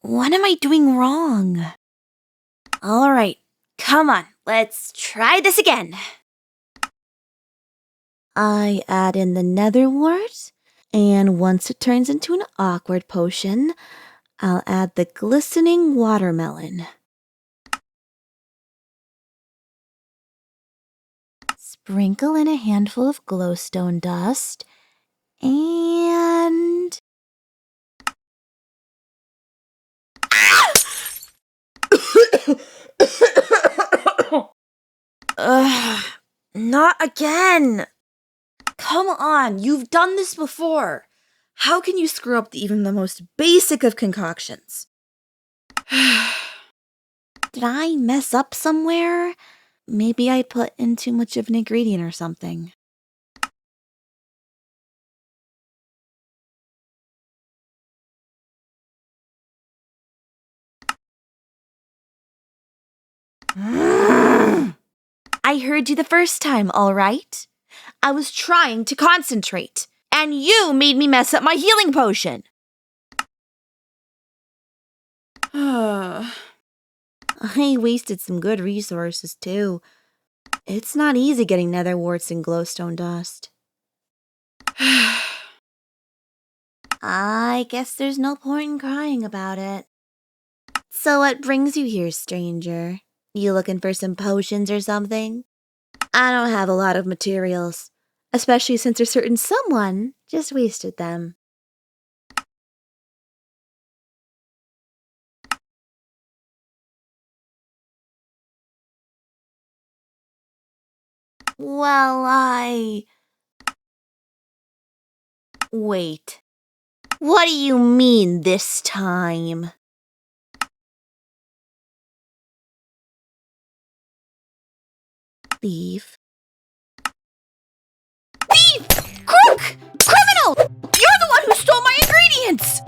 What am I doing wrong? All right, come on, let's try this again. I add in the nether wart, and once it turns into an awkward potion, I'll add the glistening watermelon. Sprinkle in a handful of glowstone dust, and... Ugh, not again! Come on, you've done this before. How can you screw up even the most basic of concoctions? Did I mess up somewhere? Maybe I put in too much of an ingredient or something. I heard you the first time, all right? I was trying to concentrate, and you made me mess up my healing potion. I wasted some good resources, too. It's not easy getting nether warts and glowstone dust. I guess there's no point in crying about it. So what brings you here, stranger? You looking for some potions or something? I don't have a lot of materials, especially since a certain someone just wasted them. Well, Wait. What do you mean this time? Thief. Thief! Crook! Criminal! You're the one who stole my ingredients!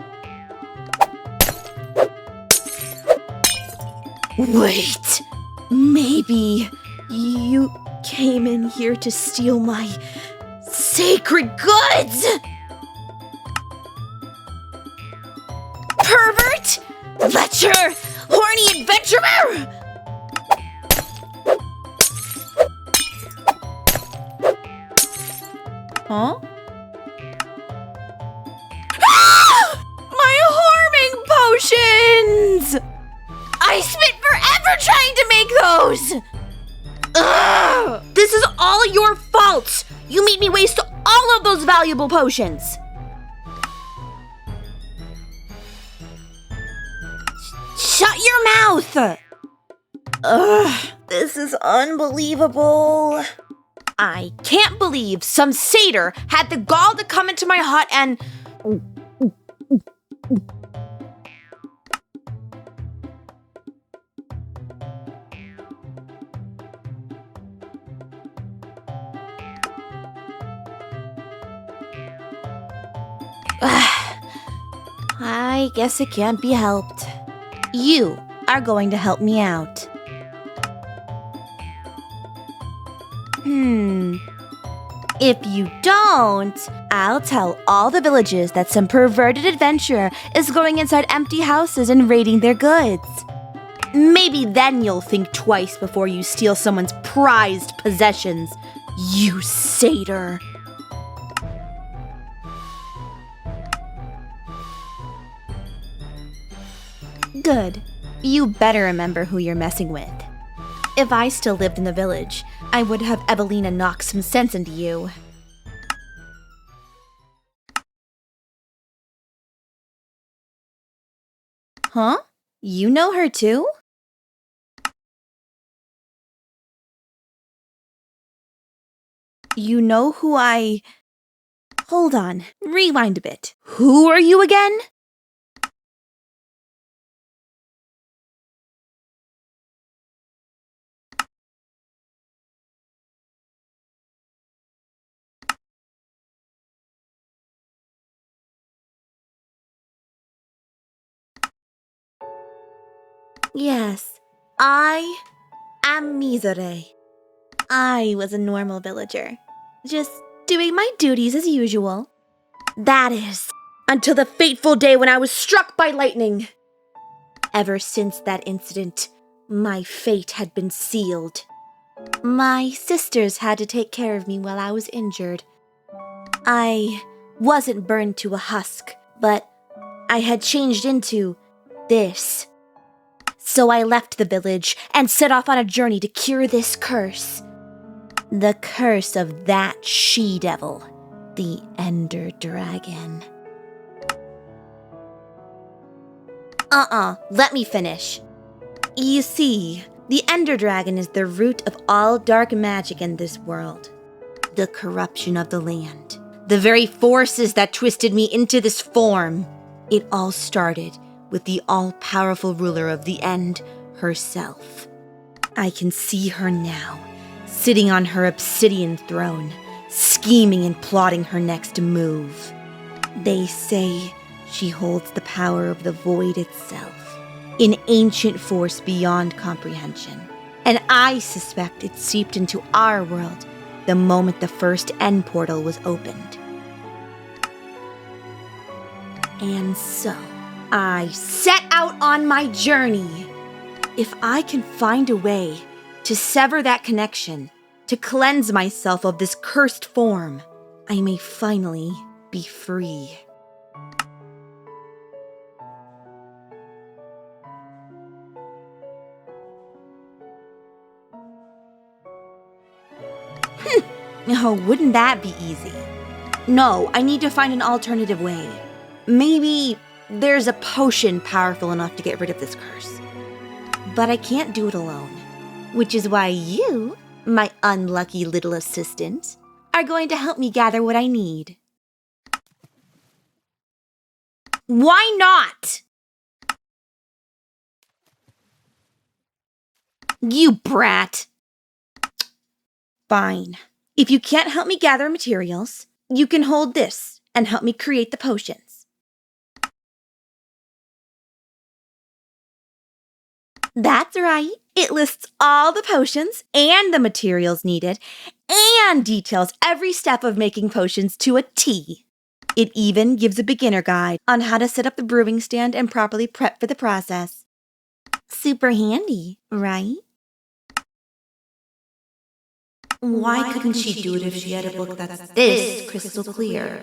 Wait. Maybe you came in here to steal my sacred goods? Pervert! Lecher! Horny adventurer! Huh? Ah! My harming potions! I spent forever trying to make those! Ugh! This is all your fault! You made me waste all of those valuable potions! Shut your mouth! Ugh, this is unbelievable. I can't believe some satyr had the gall to come into my hut and... I guess it can't be helped. You are going to help me out. If you don't, I'll tell all the villages that some perverted adventurer is going inside empty houses and raiding their goods. Maybe then you'll think twice before you steal someone's prized possessions, you satyr. Good. You better remember who you're messing with. If I still lived in the village, I would have Evelina knock some sense into you. Huh? You know her too? You know who I... Hold on, rewind a bit. Who are you again? Yes, I am Mizore. I was a normal villager, just doing my duties as usual. That is, until the fateful day when I was struck by lightning. Ever since that incident, my fate had been sealed. My sisters had to take care of me while I was injured. I wasn't burned to a husk, but I had changed into this. So I left the village and set off on a journey to cure this curse. The curse of that she-devil, the Ender Dragon. Let me finish. You see, the Ender Dragon is the root of all dark magic in this world. The corruption of the land. The very forces that twisted me into this form. It all started with the all-powerful ruler of the End herself. I can see her now, sitting on her obsidian throne, scheming and plotting her next move. They say she holds the power of the void itself, an ancient force beyond comprehension. And I suspect it seeped into our world the moment the first end portal was opened. And so, I set out on my journey. If I can find a way to sever that connection, to cleanse myself of this cursed form, I may finally be free. Oh, wouldn't that be easy? No, I need to find an alternative way. Maybe there's a potion powerful enough to get rid of this curse. But I can't do it alone, which is why you, my unlucky little assistant, are going to help me gather what I need. Why not? You brat. Fine. If you can't help me gather materials, you can hold this and help me create the potions. That's right. It lists all the potions and the materials needed and details every step of making potions to a T. It even gives a beginner guide on how to set up the brewing stand and properly prep for the process. Super handy, right? Why couldn't she do it if she had a book that's this crystal clear?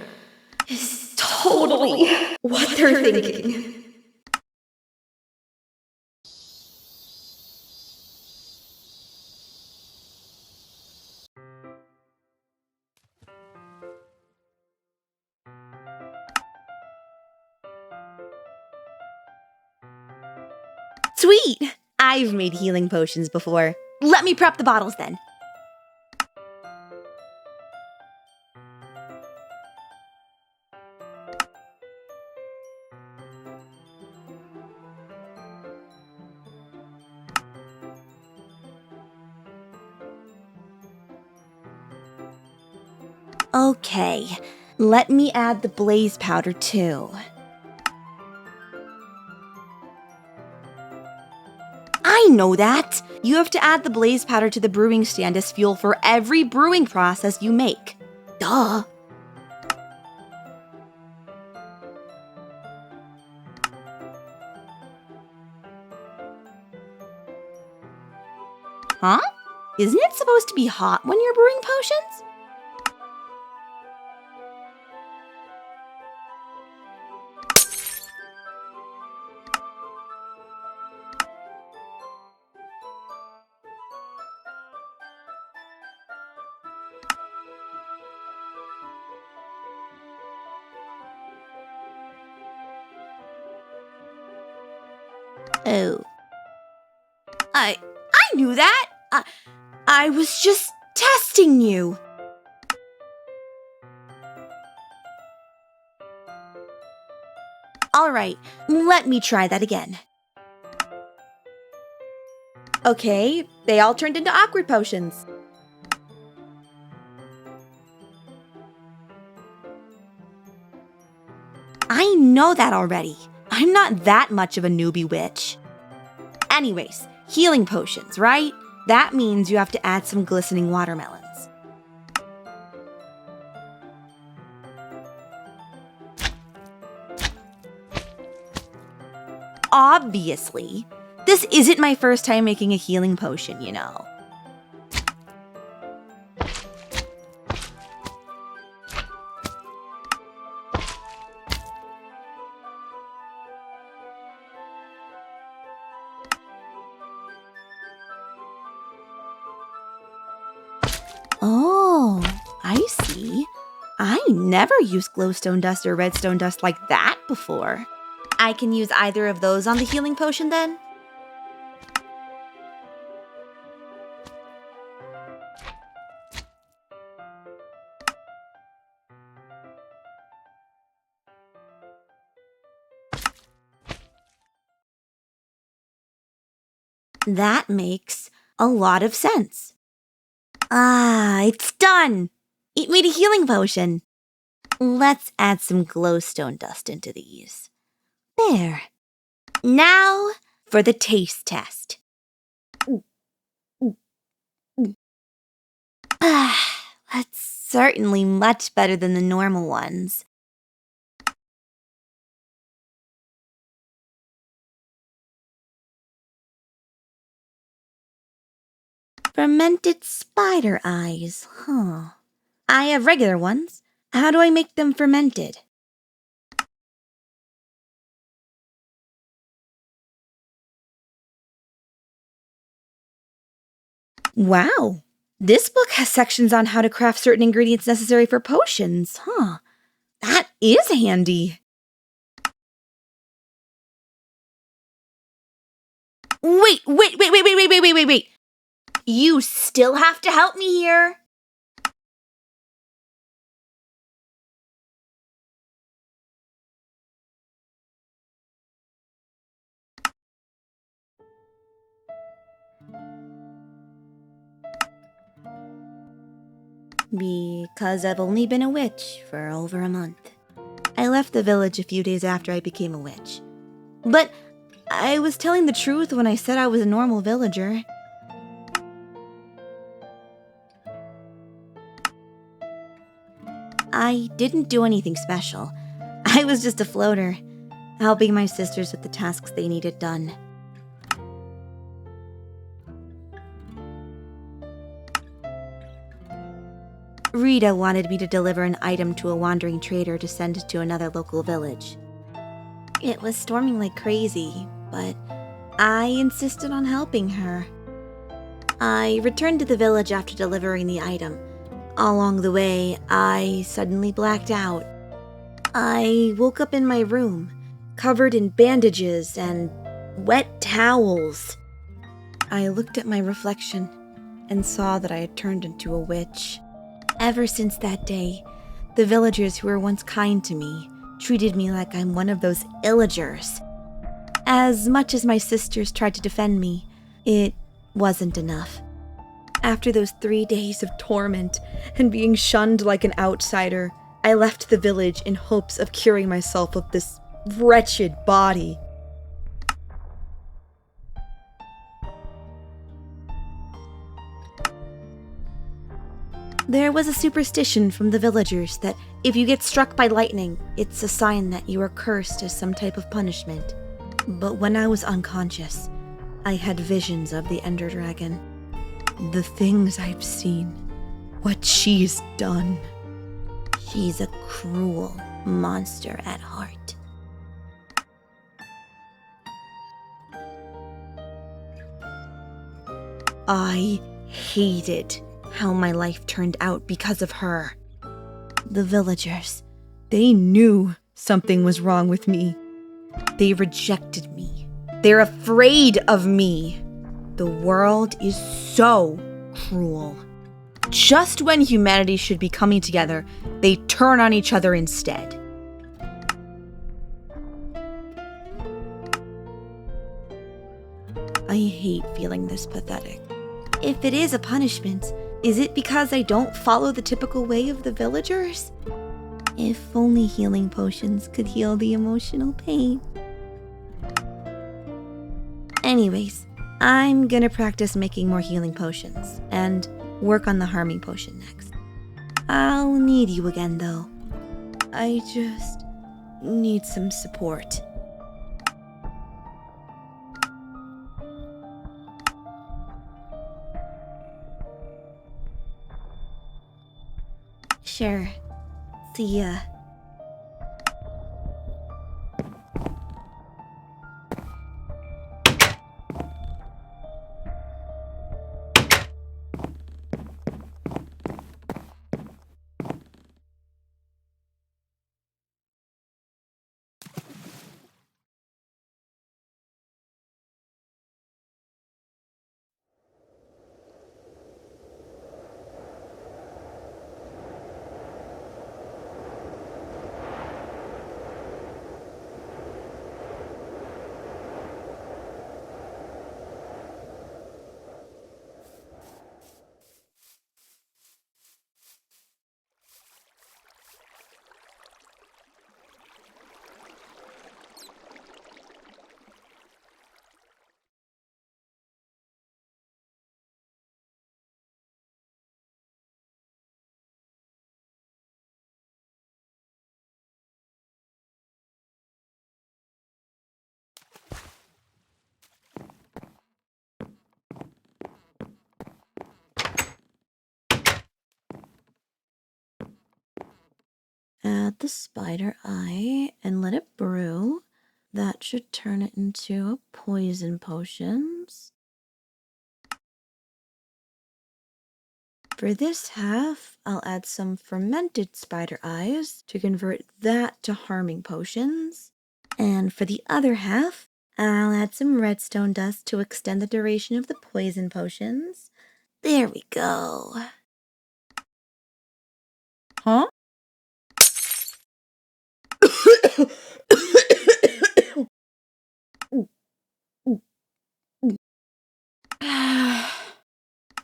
It's totally what they're thinking. Sweet! I've made healing potions before. Let me prep the bottles then. Okay, let me add the blaze powder too. I know that! You have to add the blaze powder to the brewing stand as fuel for every brewing process you make. Duh! Huh? Isn't it supposed to be hot when you're brewing potions? Oh. I knew that! I was just testing you! All right, let me try that again. Okay, they all turned into awkward potions. I know that already. I'm not that much of a newbie witch. Anyways, healing potions, right? That means you have to add some glistening watermelons. Obviously, this isn't my first time making a healing potion, you know. Oh, I see. I never used glowstone dust or redstone dust like that before. I can use either of those on the healing potion then? That makes a lot of sense. Ah, it's done! It made a healing potion. Let's add some glowstone dust into these. There. Now for the taste test. That's certainly much better than the normal ones. Fermented spider eyes, huh? I have regular ones. How do I make them fermented? Wow, this book has sections on how to craft certain ingredients necessary for potions, huh? That is handy. Wait. You still have to help me here. Because I've only been a witch for over a month. I left the village a few days after I became a witch. But I was telling the truth when I said I was a normal villager. I didn't do anything special. I was just a floater, helping my sisters with the tasks they needed done. Rita wanted me to deliver an item to a wandering trader to send to another local village. It was storming like crazy, but I insisted on helping her. I returned to the village after delivering the item. Along the way, I suddenly blacked out. I woke up in my room, covered in bandages and wet towels. I looked at my reflection and saw that I had turned into a witch. Ever since that day, the villagers who were once kind to me treated me like I'm one of those illagers. As much as my sisters tried to defend me, it wasn't enough. After those 3 days of torment and being shunned like an outsider, I left the village in hopes of curing myself of this wretched body. There was a superstition from the villagers that if you get struck by lightning, it's a sign that you are cursed as some type of punishment. But when I was unconscious, I had visions of the Ender Dragon. The things I've seen, what she's done. She's a cruel monster at heart. I hated how my life turned out because of her. The villagers, they knew something was wrong with me. They rejected me. They're afraid of me. The world is so cruel. Just when humanity should be coming together, they turn on each other instead. I hate feeling this pathetic. If it is a punishment, is it because I don't follow the typical way of the villagers? If only healing potions could heal the emotional pain. Anyways, I'm gonna practice making more healing potions and work on the harming potion next. I'll need you again though. I just need some support. Sure. See ya. Add the spider eye and let it brew. That should turn it into a poison potions. For this half, I'll add some fermented spider eyes to convert that to harming potions. And for the other half, I'll add some redstone dust to extend the duration of the poison potions. There we go. Huh?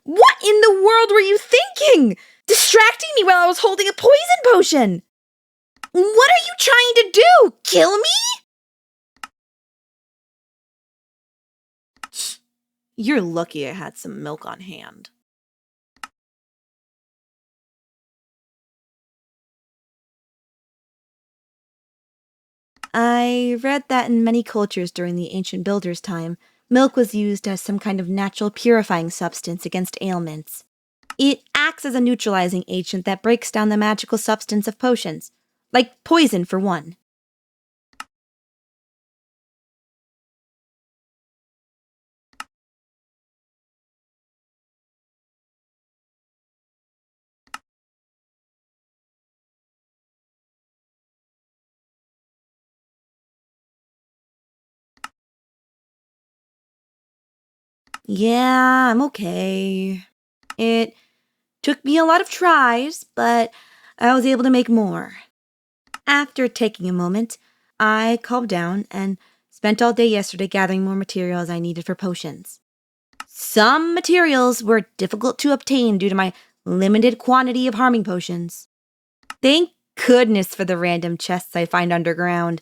What in the world were you thinking? Distracting me while I was holding a poison potion! What are you trying to do? Kill me? You're lucky I had some milk on hand. I read that in many cultures during the ancient builders' time, milk was used as some kind of natural purifying substance against ailments. It acts as a neutralizing agent that breaks down the magical substance of potions, like poison for one. Yeah, I'm okay. It took me a lot of tries, but I was able to make more. After taking a moment, I calmed down and spent all day yesterday gathering more materials I needed for potions. Some materials were difficult to obtain due to my limited quantity of harming potions. Thank goodness for the random chests I find underground.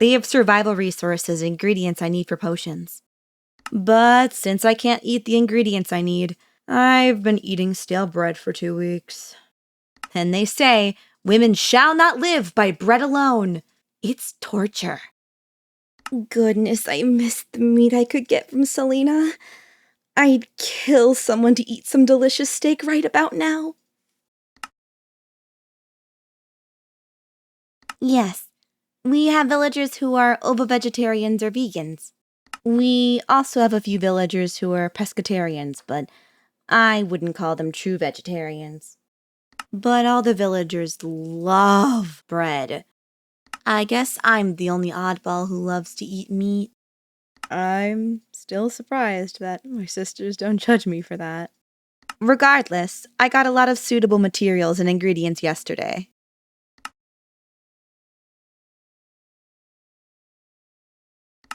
They have survival resources and ingredients I need for potions. But since I can't eat the ingredients I need, I've been eating stale bread for 2 weeks. And they say, women shall not live by bread alone. It's torture. Goodness, I miss the meat I could get from Selena. I'd kill someone to eat some delicious steak right about now. Yes, we have villagers who are ovo-vegetarians or vegans. We also have a few villagers who are pescatarians, but I wouldn't call them true vegetarians. But all the villagers love bread. I guess I'm the only oddball who loves to eat meat. I'm still surprised that my sisters don't judge me for that. Regardless, I got a lot of suitable materials and ingredients yesterday.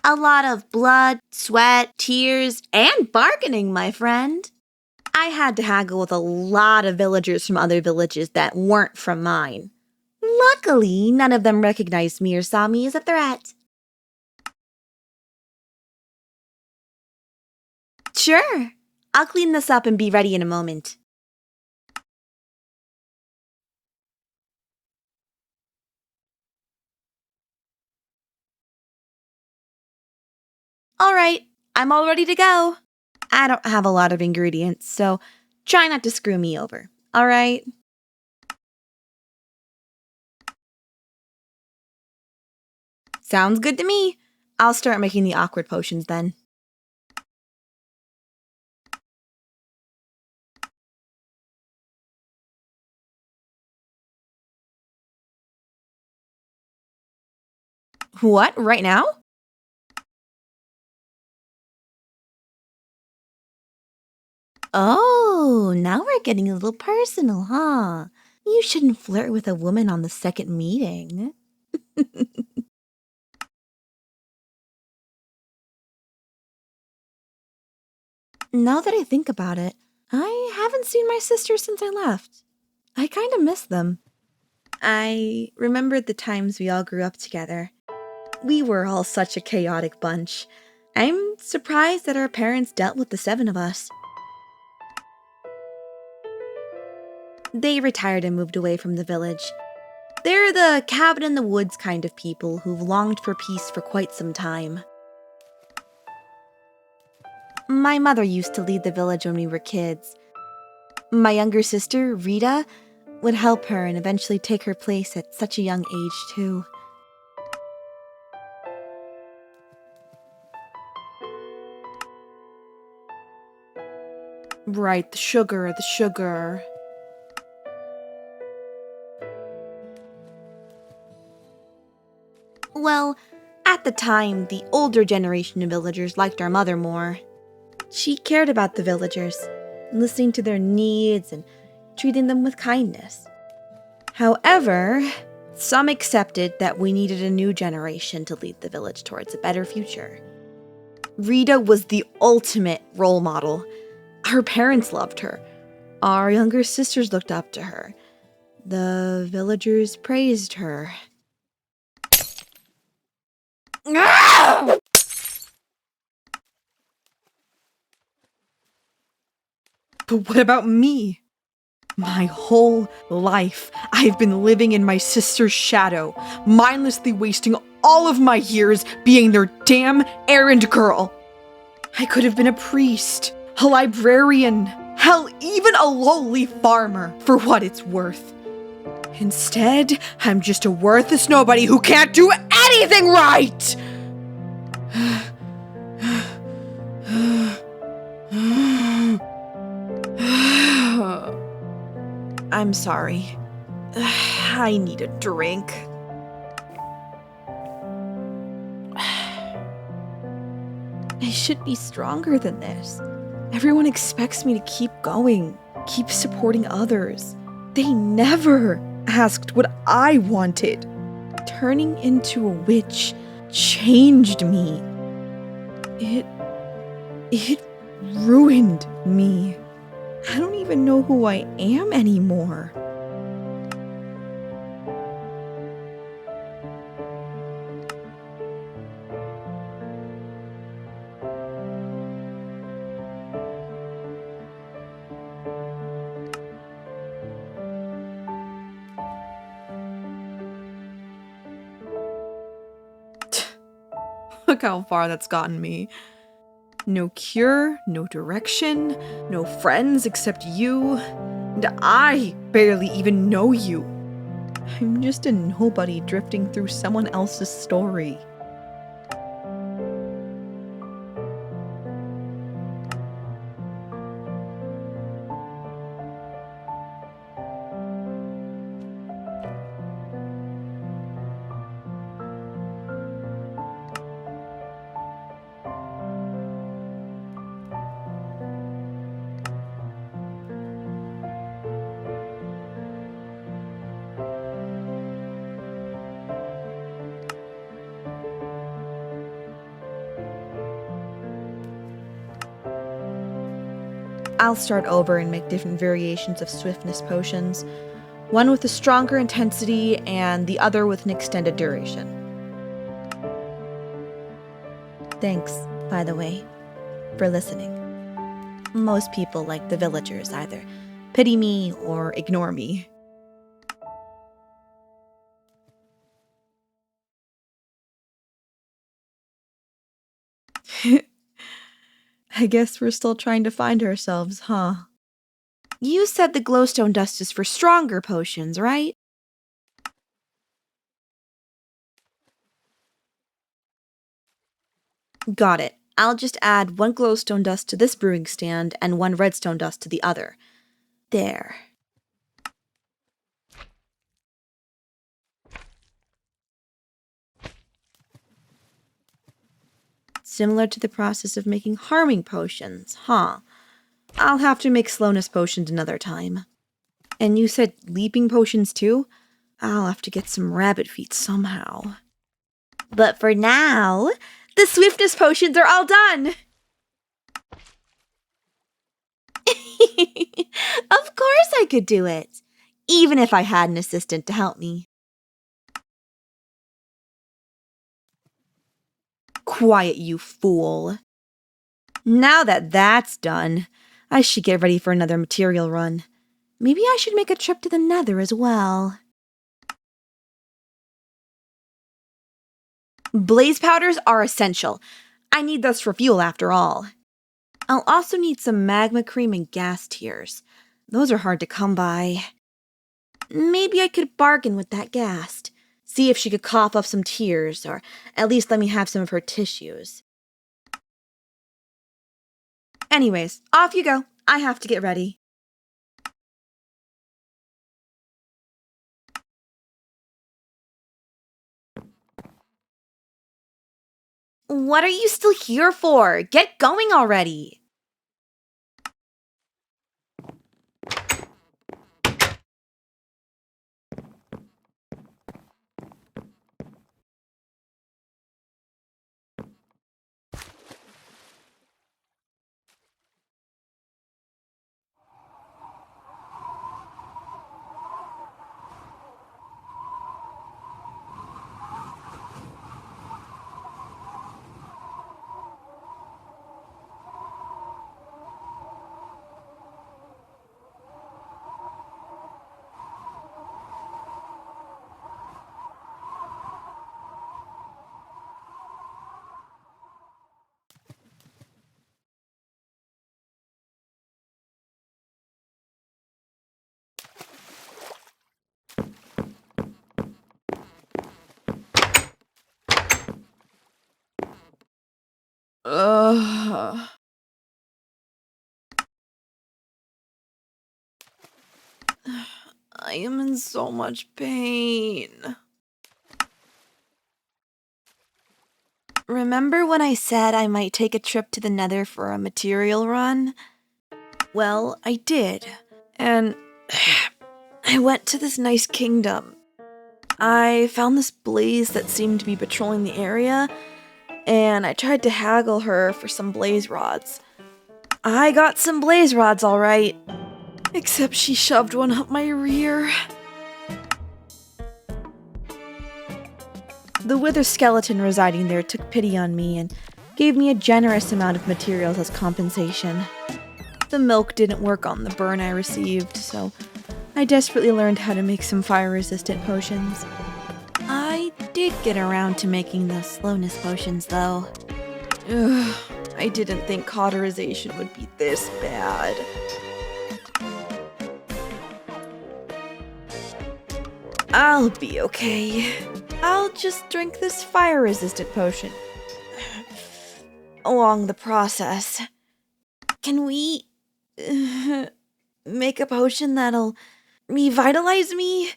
A lot of blood, sweat, tears, and bargaining, my friend. I had to haggle with a lot of villagers from other villages that weren't from mine. Luckily, none of them recognized me or saw me as a threat. Sure, I'll clean this up and be ready in a moment. All right, I'm all ready to go. I don't have a lot of ingredients, so try not to screw me over, all right? Sounds good to me. I'll start making the awkward potions then. What, right now? Oh, now we're getting a little personal, huh? You shouldn't flirt with a woman on the second meeting. Now that I think about it, I haven't seen my sisters since I left. I kind of miss them. I remembered the times we all grew up together. We were all such a chaotic bunch. I'm surprised that our parents dealt with the 7 of us. They retired and moved away from the village. They're the cabin in the woods kind of people who've longed for peace for quite some time. My mother used to lead the village when we were kids. My younger sister, Rita, would help her and eventually take her place at such a young age, too. Right, the sugar. Well, at the time, the older generation of villagers liked our mother more. She cared about the villagers, listening to their needs and treating them with kindness. However, some accepted that we needed a new generation to lead the village towards a better future. Rita was the ultimate role model. Her parents loved her. Our younger sisters looked up to her. The villagers praised her. But what about me? My whole life, I've been living in my sister's shadow, mindlessly wasting all of my years being their damn errand girl. I could have been a priest, a librarian, hell, even a lowly farmer, for what it's worth. Instead, I'm just a worthless nobody who can't do anything right! I'm sorry. I need a drink. I should be stronger than this. Everyone expects me to keep going, keep supporting others. They never asked what I wanted. Turning into a witch changed me. It ruined me. I don't even know who I am anymore. Look how far that's gotten me. No cure, no direction, no friends except you, and I barely even know you. I'm just a nobody drifting through someone else's story. I'll start over and make different variations of swiftness potions. One with a stronger intensity and the other with an extended duration. Thanks, by the way, for listening. Most people, like the villagers, either pity me or ignore me. I guess we're still trying to find ourselves, huh? You said the glowstone dust is for stronger potions, right? Got it. I'll just add 1 glowstone dust to this brewing stand and 1 redstone dust to the other. There. Similar to the process of making harming potions, huh? I'll have to make slowness potions another time. And you said leaping potions too? I'll have to get some rabbit feet somehow. But for now, the swiftness potions are all done! Of course I could do it, even if I had an assistant to help me. Quiet, you fool. Now that that's done, I should get ready for another material run. Maybe I should make a trip to the Nether as well. Blaze powders are essential. I need those for fuel after all. I'll also need some magma cream and gas tears. Those are hard to come by. Maybe I could bargain with that ghast. See if she could cough up some tears, or at least let me have some of her tissues. Anyways, off you go. I have to get ready. What are you still here for? Get going already! Ugh. I am in so much pain. Remember when I said I might take a trip to the Nether for a material run? Well, I did. And I went to this nice kingdom. I found this blaze that seemed to be patrolling the area, and I tried to haggle her for some blaze rods. I got some blaze rods, all right. Except she shoved one up my rear. The wither skeleton residing there took pity on me and gave me a generous amount of materials as compensation. The milk didn't work on the burn I received, so I desperately learned how to make some fire-resistant potions. I did get around to making the slowness potions, though. Ugh, I didn't think cauterization would be this bad. I'll be okay. I'll just drink this fire-resistant potion. Along the process. Can we make a potion that'll revitalize me?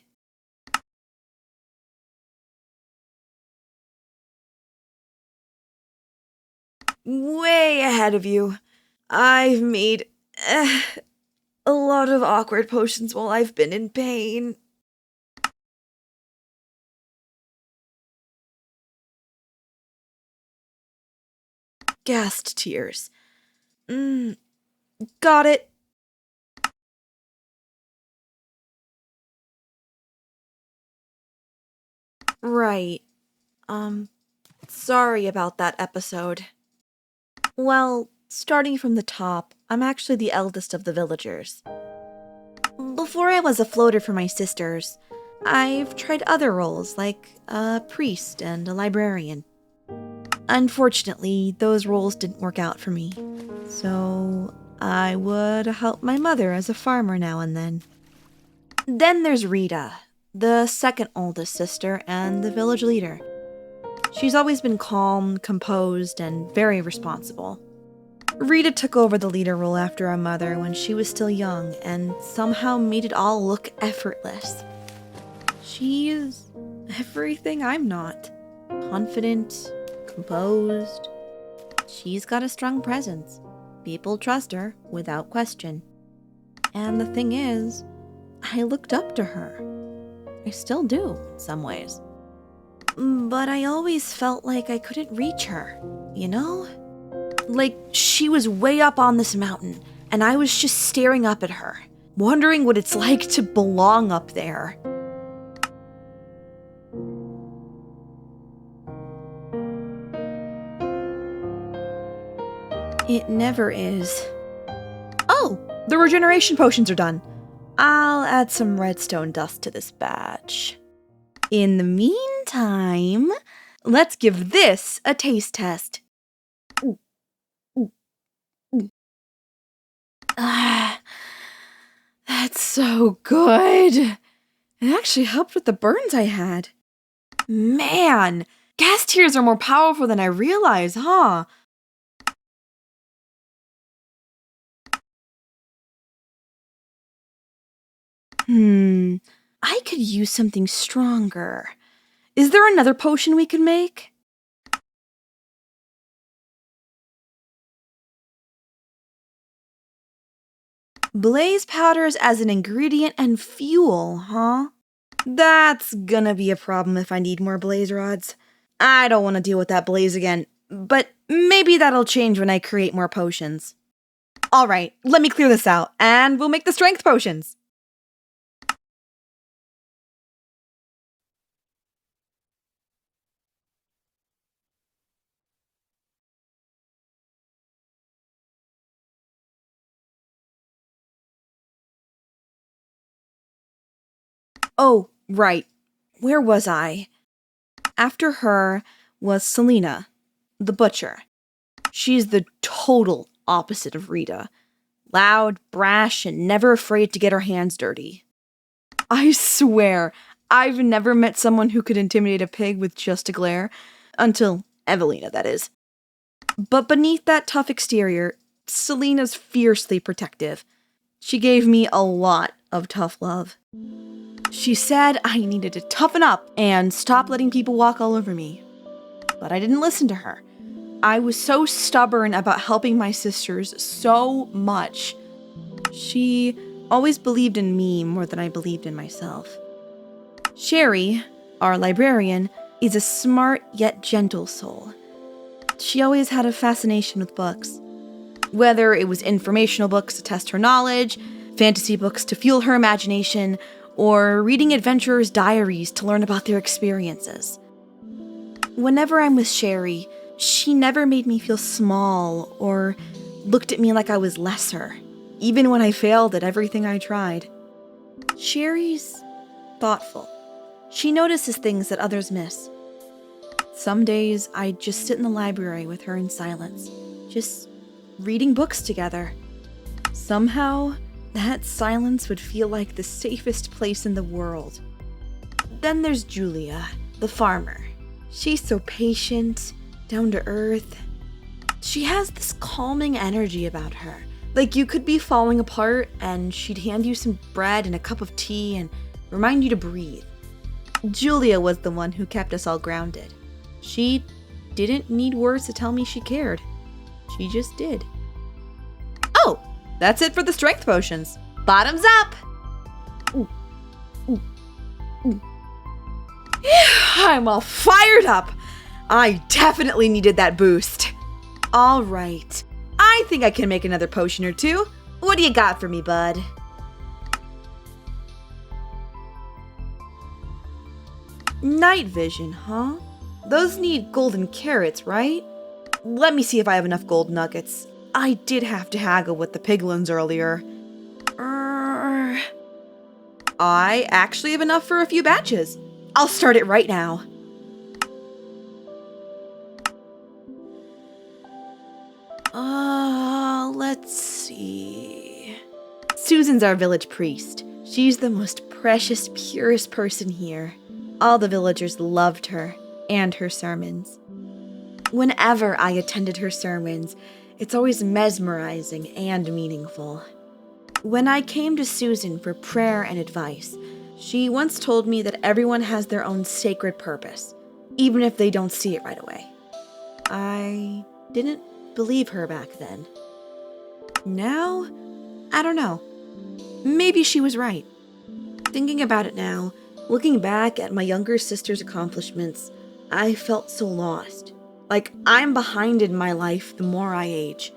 Way ahead of you. I've made a lot of awkward potions while I've been in pain. Ghast tears. Got it. Right. Sorry about that episode. Well, starting from the top, I'm actually the eldest of the villagers. Before I was a floater for my sisters, I've tried other roles like a priest and a librarian. Unfortunately, those roles didn't work out for me, so I would help my mother as a farmer now and then. Then there's Rita, the second oldest sister and the village leader. She's always been calm, composed, and very responsible. Rita took over the leader role after our mother when she was still young and somehow made it all look effortless. She's everything I'm not. Confident, composed. She's got a strong presence. People trust her without question. And the thing is, I looked up to her. I still do, in some ways. But I always felt like I couldn't reach her, you know? Like she was way up on this mountain, and I was just staring up at her, wondering what it's like to belong up there. It never is. Oh, the regeneration potions are done. I'll add some redstone dust to this batch. In the meantime, let's give this a taste test. That's so good. It actually helped with the burns I had. Man, gas tears are more powerful than I realize, huh? I could use something stronger. Is there another potion we could make? Blaze powders as an ingredient and fuel, huh? That's gonna be a problem if I need more blaze rods. I don't want to deal with that blaze again, but maybe that'll change when I create more potions. Alright, let me clear this out, and we'll make the strength potions. Oh, right. Where was I? After her was Selena, the butcher. She's the total opposite of Rita. Loud, brash, and never afraid to get her hands dirty. I swear, I've never met someone who could intimidate a pig with just a glare. Until Evelina, that is. But beneath that tough exterior, Selena's fiercely protective. She gave me a lot of tough love. She said I needed to toughen up and stop letting people walk all over me. But I didn't listen to her. I was so stubborn about helping my sisters so much. She always believed in me more than I believed in myself. Sherry, our librarian, is a smart yet gentle soul. She always had a fascination with books. Whether it was informational books to test her knowledge, fantasy books to fuel her imagination, or reading adventurers' diaries to learn about their experiences. Whenever I'm with Sherry, she never made me feel small or looked at me like I was lesser, even when I failed at everything I tried. Sherry's thoughtful. She notices things that others miss. Some days I'd just sit in the library with her in silence, just reading books together. Somehow, that silence would feel like the safest place in the world. Then there's Julia, the farmer. She's so patient, down to earth. She has this calming energy about her. Like you could be falling apart and she'd hand you some bread and a cup of tea and remind you to breathe. Julia was the one who kept us all grounded. She didn't need words to tell me she cared. She just did. Oh, that's it for the strength potions. Bottoms up! Ooh. Ooh. Ooh. I'm all fired up! I definitely needed that boost. All right. I think I can make another potion or two. What do you got for me, bud? Night vision, huh? Those need golden carrots, right? Let me see if I have enough gold nuggets. I did have to haggle with the piglins earlier. I actually have enough for a few batches. I'll start it right now. Let's see. Susan's our village priest. She's the most precious, purest person here. All the villagers loved her and her sermons. Whenever I attended her sermons, it's always mesmerizing and meaningful. When I came to Susan for prayer and advice, she once told me that everyone has their own sacred purpose, even if they don't see it right away. I didn't believe her back then. Now, I don't know. Maybe she was right. Thinking about it now, looking back at my younger sister's accomplishments, I felt so lost. Like I'm behind in my life the more I age.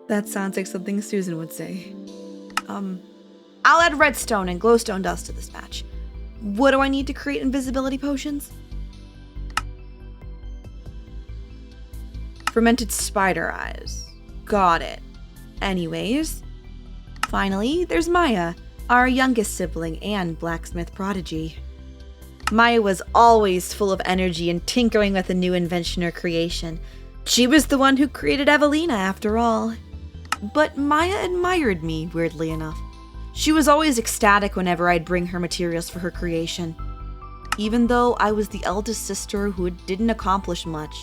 That sounds like something Susan would say. I'll add redstone and glowstone dust to this batch. What do I need to create invisibility potions? Fermented spider eyes. Got it. Anyways, finally, there's Maya, our youngest sibling and blacksmith prodigy. Maya was always full of energy and tinkering with a new invention or creation. She was the one who created Evelina, after all. But Maya admired me, weirdly enough. She was always ecstatic whenever I'd bring her materials for her creation. Even though I was the eldest sister who didn't accomplish much,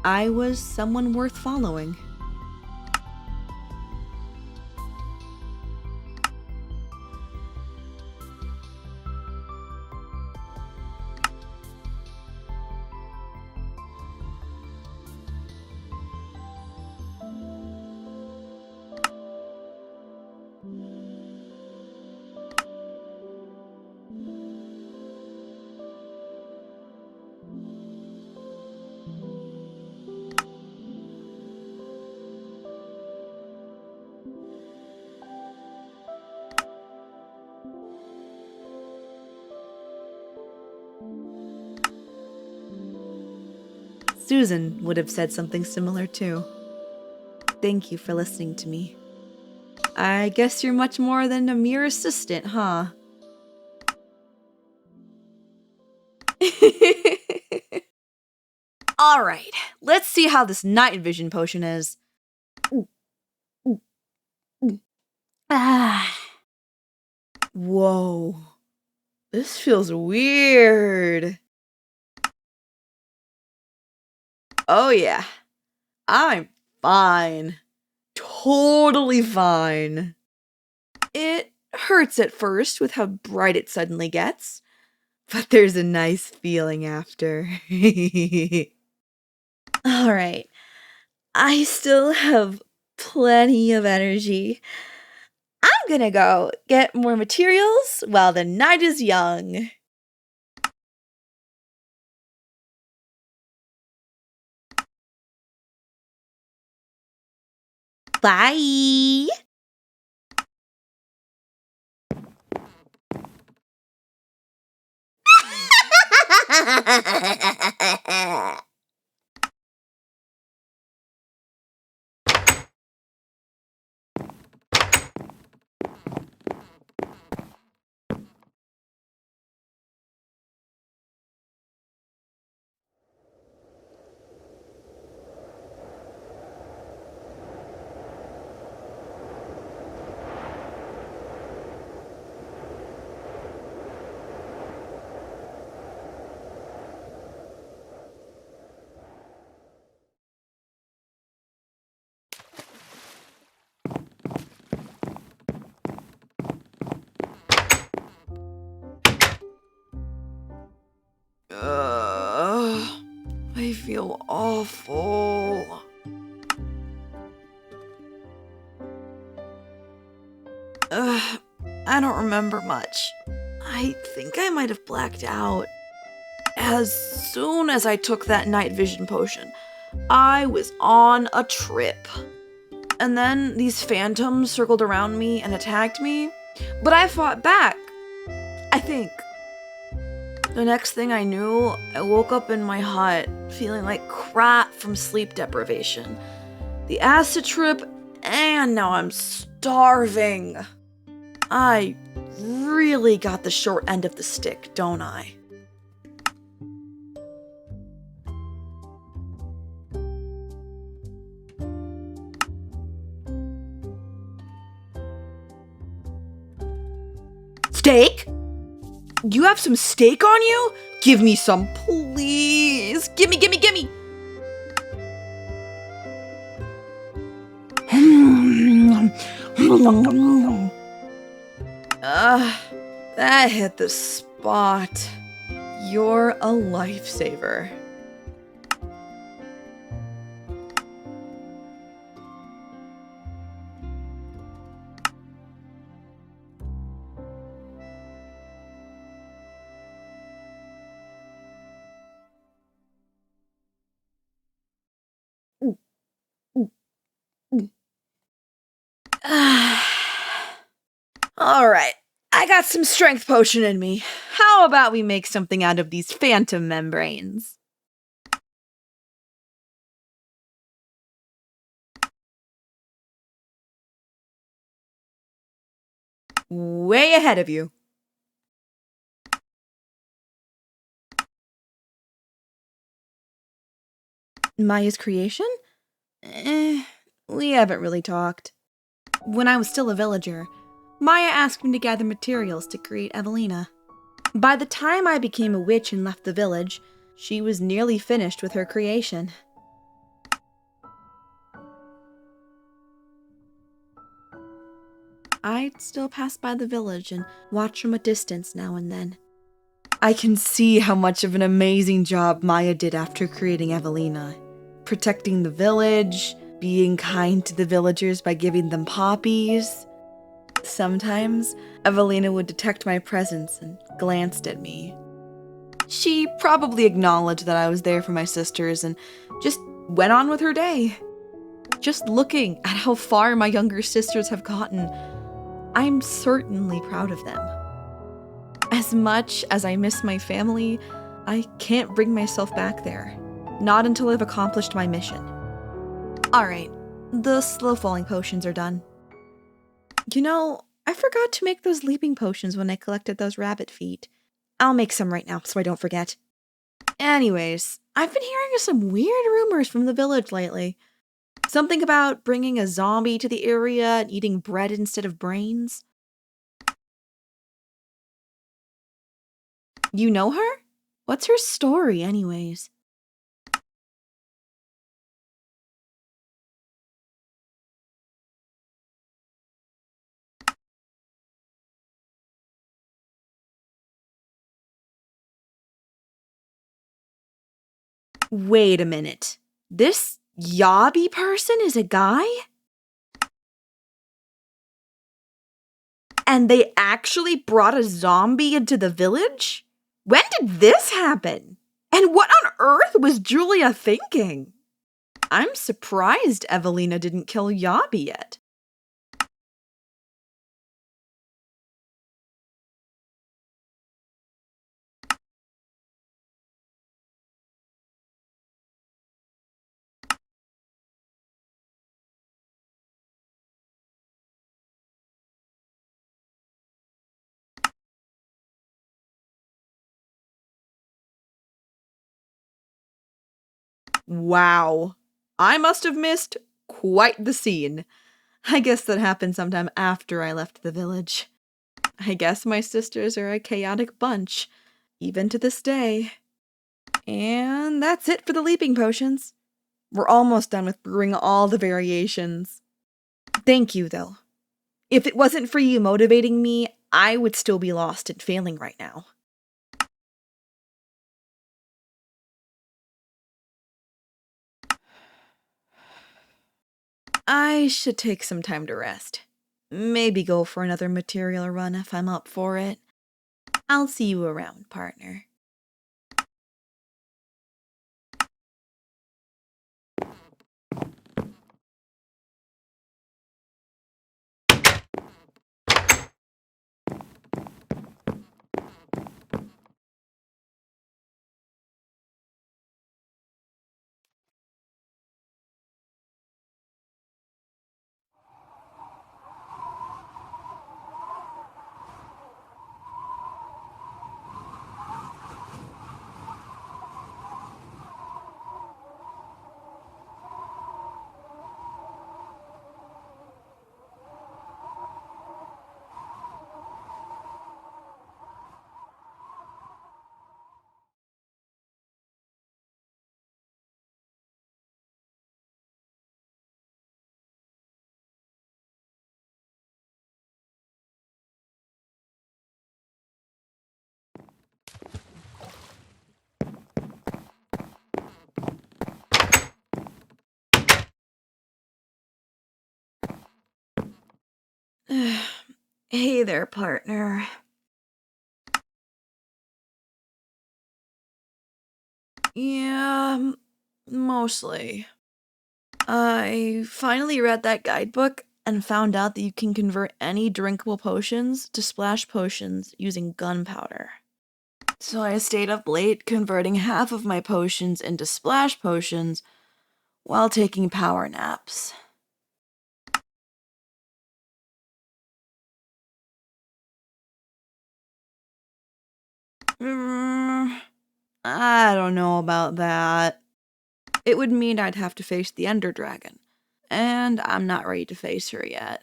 I was someone worth following. Susan would have said something similar too. Thank you for listening to me. I guess you're much more than a mere assistant, huh? Alright, let's see how this night vision potion is. Whoa. This feels weird. Oh yeah. I'm fine. Totally fine. It hurts at first with how bright it suddenly gets, but there's a nice feeling after. Alright. I still have plenty of energy. I'm gonna go get more materials while the night is young. Bye! I feel awful. I don't remember much. I think I might have blacked out. As soon as I took that night vision potion, I was on a trip. And then these phantoms circled around me and attacked me, but I fought back, I think. The next thing I knew, I woke up in my hut, feeling like crap from sleep deprivation, the acid trip, and now I'm starving. I really got the short end of the stick, don't I? Steak? You have some steak on you? Give me some, please. Gimme, gimme, gimme. That hit the spot. You're a lifesaver. Alright, I got some strength potion in me. How about we make something out of these phantom membranes? Way ahead of you. Maya's creation? We haven't really talked. When I was still a villager, Maya asked me to gather materials to create Evelina. By the time I became a witch and left the village, she was nearly finished with her creation. I'd still pass by the village and watch from a distance now and then. I can see how much of an amazing job Maya did after creating Evelina. Protecting the village, being kind to the villagers by giving them poppies. Sometimes, Evelina would detect my presence and glanced at me. She probably acknowledged that I was there for my sisters and just went on with her day. Just looking at how far my younger sisters have gotten, I'm certainly proud of them. As much as I miss my family, I can't bring myself back there. Not until I've accomplished my mission. Alright, the slow-falling potions are done. You know, I forgot to make those leaping potions when I collected those rabbit feet. I'll make some right now so I don't forget. Anyways, I've been hearing some weird rumors from the village lately. Something about bringing a zombie to the area and eating bread instead of brains. You know her? What's her story, anyways? Wait a minute. This Yabi person is a guy? And they actually brought a zombie into the village? When did this happen? And what on earth was Julia thinking? I'm surprised Evelina didn't kill Yabi yet. Wow. I must have missed quite the scene. I guess that happened sometime after I left the village. I guess my sisters are a chaotic bunch, even to this day. And that's it for the leaping potions. We're almost done with brewing all the variations. Thank you, though. If it wasn't for you motivating me, I would still be lost and failing right now. I should take some time to rest. Maybe go for another material run if I'm up for it. I'll see you around, partner. Hey there, partner. Yeah, mostly. I finally read that guidebook and found out that you can convert any drinkable potions to splash potions using gunpowder. So I stayed up late converting half of my potions into splash potions while taking power naps. I don't know about that. It would mean I'd have to face the Ender Dragon, and I'm not ready to face her yet.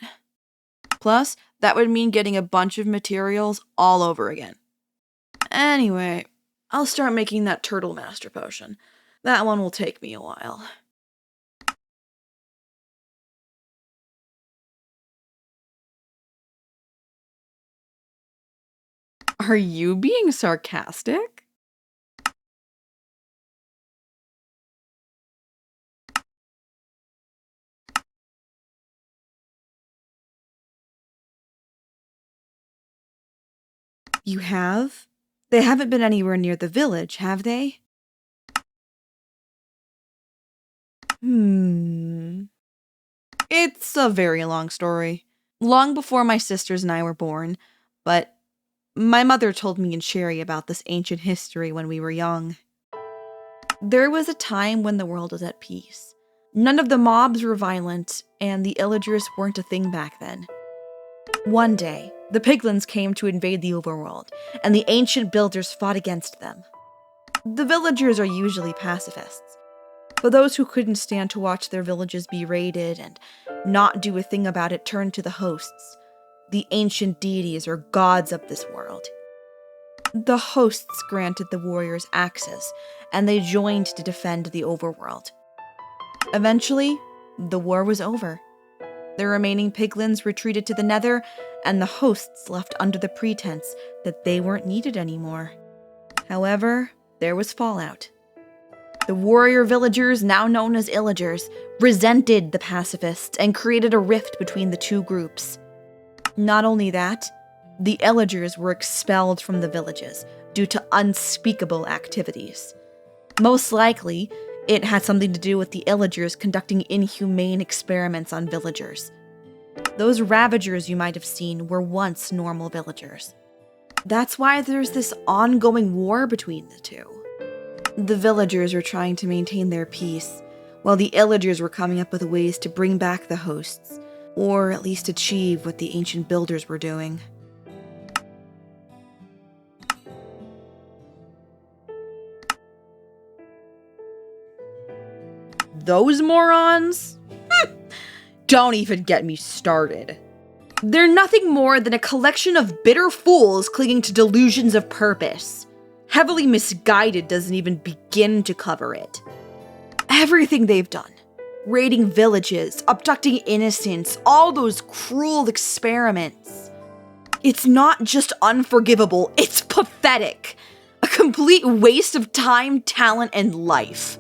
Plus, that would mean getting a bunch of materials all over again. Anyway, I'll start making that Turtle Master Potion. That one will take me a while. Are you being sarcastic? You have? They haven't been anywhere near the village, have they? It's a very long story. Long before my sisters and I were born, but my mother told me and Sherry about this ancient history when we were young. There was a time when the world was at peace. None of the mobs were violent, and the illagers weren't a thing back then. One day, the piglins came to invade the overworld, and the ancient builders fought against them. The villagers are usually pacifists, but those who couldn't stand to watch their villages be raided and not do a thing about it turned to the hosts, the ancient deities or gods of this world. The hosts granted the warriors axes, and they joined to defend the overworld. Eventually, the war was over. The remaining piglins retreated to the Nether, and the hosts left under the pretense that they weren't needed anymore. However, there was fallout. The warrior villagers, now known as illagers, resented the pacifists and created a rift between the two groups. Not only that, the illagers were expelled from the villages due to unspeakable activities. Most likely, it had something to do with the illagers conducting inhumane experiments on villagers. Those ravagers you might have seen were once normal villagers. That's why there's this ongoing war between the two. The villagers were trying to maintain their peace, while the illagers were coming up with ways to bring back the hosts, or at least achieve what the ancient builders were doing. Those morons? Don't even get me started. They're nothing more than a collection of bitter fools clinging to delusions of purpose. Heavily misguided doesn't even begin to cover it. Everything they've done, raiding villages, abducting innocents, all those cruel experiments. It's not just unforgivable, it's pathetic. A complete waste of time, talent, and life.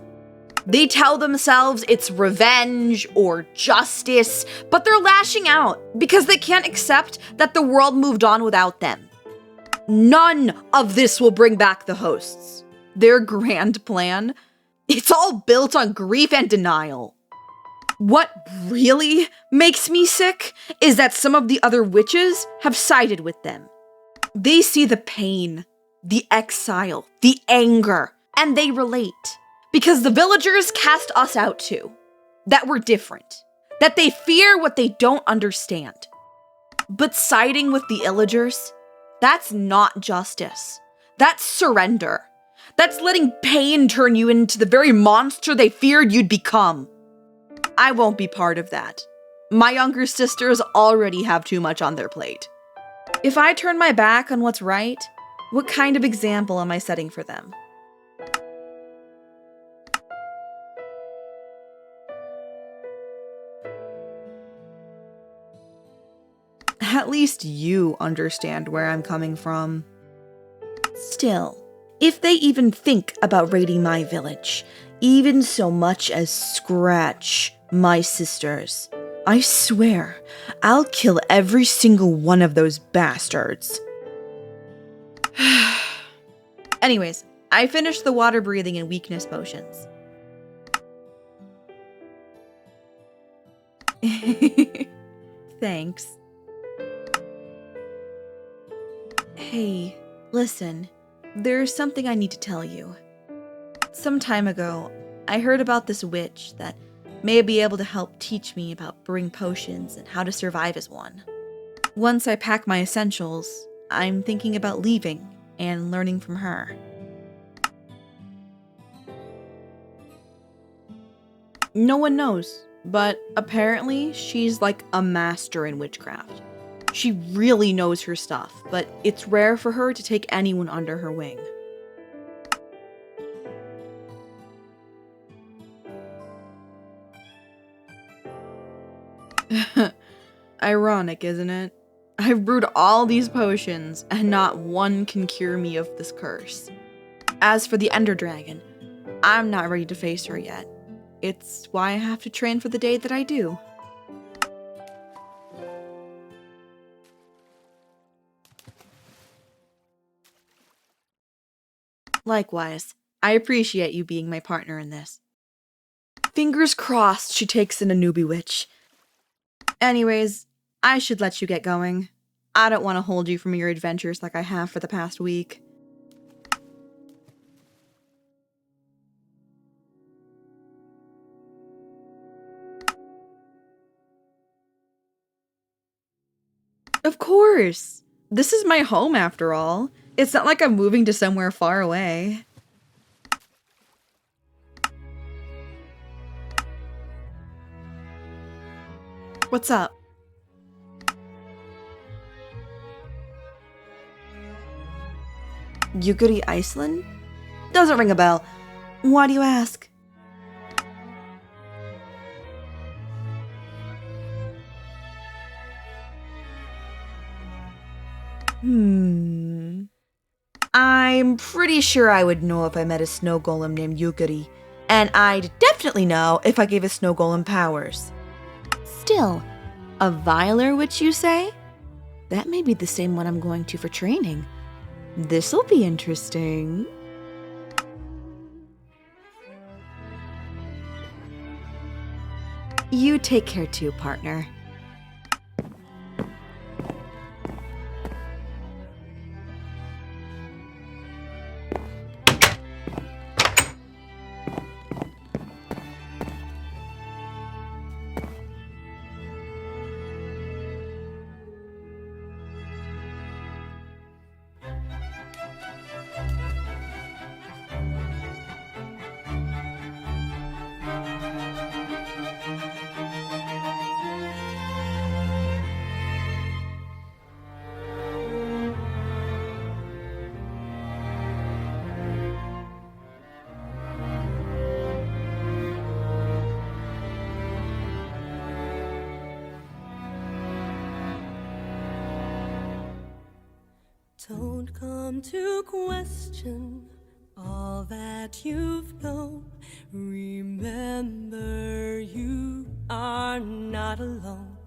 They tell themselves it's revenge or justice, but they're lashing out because they can't accept that the world moved on without them. None of this will bring back the hosts. Their grand plan, it's all built on grief and denial. What really makes me sick is that some of the other witches have sided with them. They see the pain, the exile, the anger, and they relate. Because the villagers cast us out too. That we're different. That they fear what they don't understand. But siding with the illagers, that's not justice. That's surrender. That's letting pain turn you into the very monster they feared you'd become. I won't be part of that. My younger sisters already have too much on their plate. If I turn my back on what's right, what kind of example am I setting for them? At least you understand where I'm coming from. Still, if they even think about raiding my village, even so much as scratch my sisters, I swear, I'll kill every single one of those bastards. Anyways, I finished the water breathing and weakness potions. Thanks. Hey, listen, there's something I need to tell you. Some time ago, I heard about this witch that may be able to help teach me about brewing potions and how to survive as one. Once I pack my essentials, I'm thinking about leaving and learning from her. No one knows, but apparently she's like a master in witchcraft. She really knows her stuff, but it's rare for her to take anyone under her wing. Ironic, isn't it? I've brewed all these potions, and not one can cure me of this curse. As for the Ender Dragon, I'm not ready to face her yet. It's why I have to train for the day that I do. Likewise, I appreciate you being my partner in this. Fingers crossed she takes in a newbie witch. Anyways, I should let you get going. I don't want to hold you from your adventures like I have for the past week. Of course! This is my home after all. It's not like I'm moving to somewhere far away. What's up? Yuguri Iceland? Doesn't ring a bell. Why do you ask? I'm pretty sure I would know if I met a snow golem named Yuguri, and I'd definitely know if I gave a snow golem powers. Still, a viler witch, you say? That may be the same one I'm going to for training. This'll be interesting. You take care too, partner. Don't come to question all that you've known. Remember, you are not alone.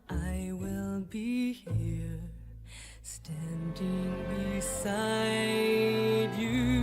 I will be here, standing beside you.